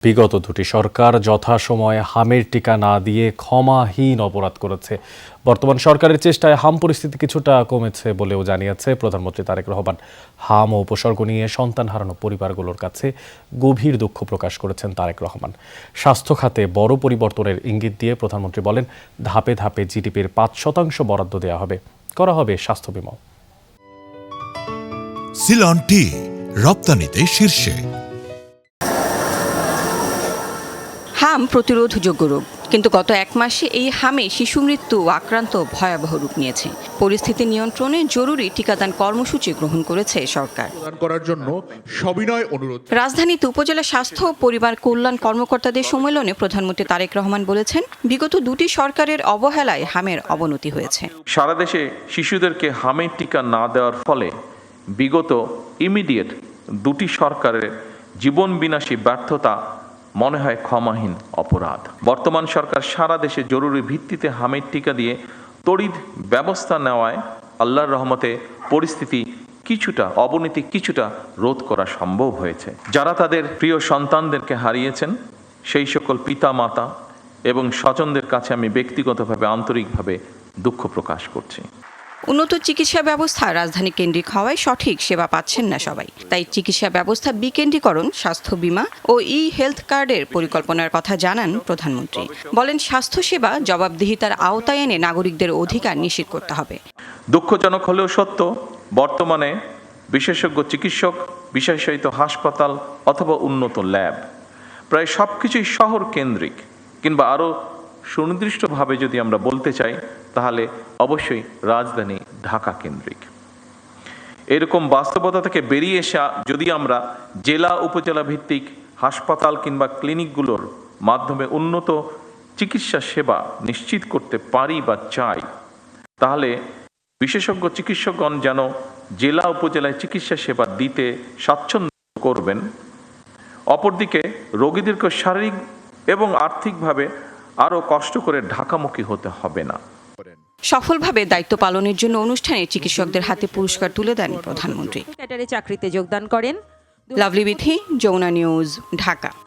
বিগত দুটি সরকার যথাসময়ে হামের টিকা না দিয়ে ক্ষমাহীন অপরাধ করেছে। বর্তমান সরকারের চেষ্টায় হাম পরিস্থিতি কিছুটা কমেছে বলেও জানিয়েছে প্রধানমন্ত্রী তারেক রহমান। হাম ও উপসর্গ নিয়ে সন্তান হারানো পরিবারগুলোর কাছে গভীর দুঃখ প্রকাশ করেছেন তারেক রহমান। স্বাস্থ্য খাতে বড় পরিবর্তনের ইঙ্গিত দিয়ে প্রধানমন্ত্রী বলেন, ধাপে ধাপে জিডিপির ৫% বরাদ্দ দেওয়া হবে, করা হবে স্বাস্থ্য বিমা। সিলন টি রপ্তানিতে শীর্ষে। হাম প্রতিরোধযোগ্য রোগ, কিন্তু গত এক মাসে এই হামে শিশু মৃত্যু আক্রান্ত ভয়াবহ রূপ নিয়েছে। পরিস্থিতি নিয়ন্ত্রণে জরুরি টিকাদান কর্মসূচি গ্রহণ করেছে সরকার। করার জন্য সবিনয় অনুরোধ। রাজধানীতে উপজেলা স্বাস্থ্য ও পরিবার কল্যাণ কর্মকর্তাদের সম্মেলনে প্রধানমন্ত্রী তারেক রহমান বলেছেন, বিগত দুটি সরকারের অবহেলায় হামের অবনতি হয়েছে। সারা দেশে শিশুদেরকে হামের টিকা না দেওয়ার ফলে বিগত ইমিডিয়েট দুটি সরকারের জীবন বিনাশী ব্যর্থতা মনে হয় ক্ষমাহীন অপরাধ। বর্তমান সরকার সারা দেশে জরুরি ভিত্তিতে হামের টিকা দিয়ে তড়িৎ ব্যবস্থা নেওয়ায় আল্লাহর রহমতে পরিস্থিতি অবনতি কিছুটা রোধ করা সম্ভব হয়েছে। যারা তাদের প্রিয় সন্তানদেরকে হারিয়েছেন সেই সকল পিতা মাতা এবং স্বজনদের কাছে আমি ব্যক্তিগতভাবে আন্তরিকভাবে দুঃখ প্রকাশ করছি। উন্নত চিকিৎসা ব্যবস্থা রাজধানী কেন্দ্রিক হওয়ায় সঠিক সেবা পাচ্ছেন না সবাই। তাই চিকিৎসা ব্যবস্থা বিকেন্দ্রীকরণ, স্বাস্থ্য বীমা ও হেলথ কার্ডের পরিকল্পনার কথা জানান প্রধানমন্ত্রী। বলেন, স্বাস্থ্যসেবা জবাবদিহিতার আওতায় এনে নাগরিকদের অধিকার নিশ্চিত করতে হবে। দুঃখজনক হলেও সত্য, বর্তমানে বিশেষজ্ঞ চিকিৎসক, বিশেষায়িত হাসপাতাল অথবা উন্নত ল্যাব প্রায় সবকিছুই শহর কেন্দ্রিক, কিংবা আরও সুনির্দিষ্টভাবে যদি আমরা বলতে চাই তাহলে অবশ্যই রাজধানী ঢাকা কেন্দ্রিক। এরকম বাস্তবতা থেকে বেরিয়ে এসে যদি আমরা জেলা উপজেলা ভিত্তিক হাসপাতাল কিংবা ক্লিনিকগুলোর মাধ্যমে উন্নত চিকিৎসা সেবা নিশ্চিত করতে পারি বা চাই, তাহলে বিশেষজ্ঞ চিকিৎসকগণ যেন জেলা উপজেলায় চিকিৎসা সেবা দিতে স্বাচ্ছন্দ্য করবেন। অপরদিকে রোগীদেরকে শারীরিক এবং আর্থিকভাবে আরও কষ্ট করে ঢাকামুখী হতে হবে না। সফলভাবে দায়িত্ব পালনের জন্য অনুষ্ঠানে চিকিৎসকদের হাতে পুরস্কার তুলে দেন প্রধানমন্ত্রী। চাকরিতে যোগদান করেন। Lovely Bithi, Jamuna News, Dhaka.